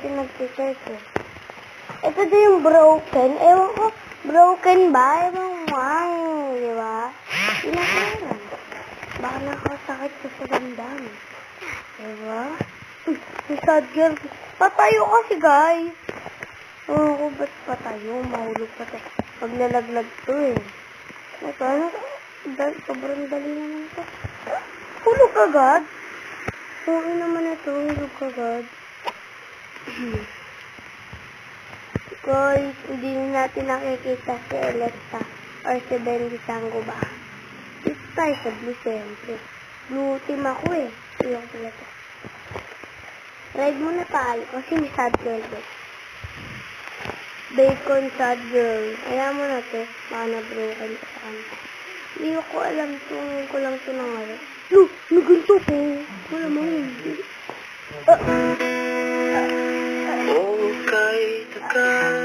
kasi nag-search eh. Ito din yung broken. Ewan ko, broken ba? Ewan mo, di ba? Pinakaran. Baka nakasakit ko sa damdam. Di ba? Si sad girl. Patayo kasi, guys. Oo, ko ba't patayo? Mahulog pa tayo. Maglalaglag to eh. Ano? Sobrang dali naman to. Hulog agad? Oo naman ito. Hulog agad. Guys, hindi natin nakikita si Electa or si Bendy Sango ba? Dito tayo sa blue, siyempre. Blue team ako eh. Iyong pala to. Ride muna tayo kasi may sad girl eh. Bacon sad girl. Ayan mo na to. Baka na-broken ka sa kanta. Hindi ko alam. Tungin ko lang ito ng ano. Look! Naganto po. Wala mo hindi. Okay, tagal.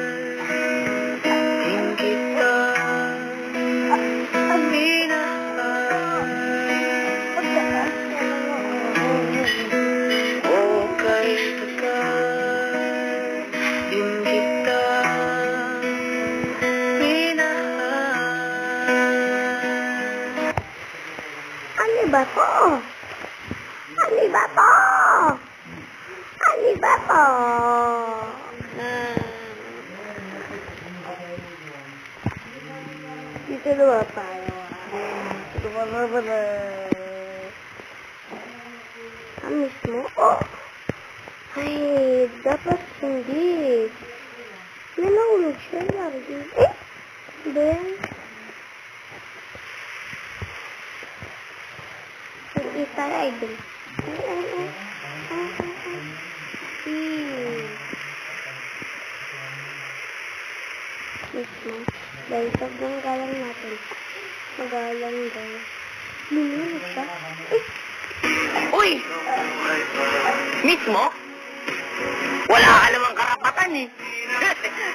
Hindi kita minahal. Okay, tagal. Hindi kita minahal. Ano ba to? Ano ba to? Ano ba to? Dito naman tayo. Dito naman na. Miss mo? Oh! Ay, dapat hindi. May nahulog siya. Eh? Ben? Kita idol. Miss mo? Dahil sobrang galang natin. Magalang daw. Lumilis ka? Uy! Mismo? Wala ka namang karapatan eh.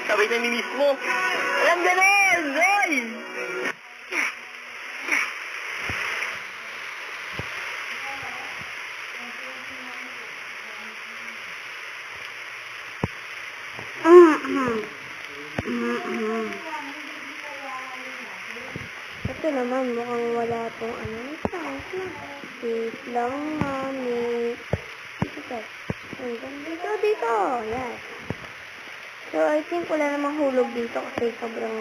Sabay na ni mismo. Alam ka na eh, Zoy! Ito naman, mukhang wala pong ano. Wait lang, mami. Dito tayo. Dito. Yes. So, I think wala namang hulog dito kasi sobrang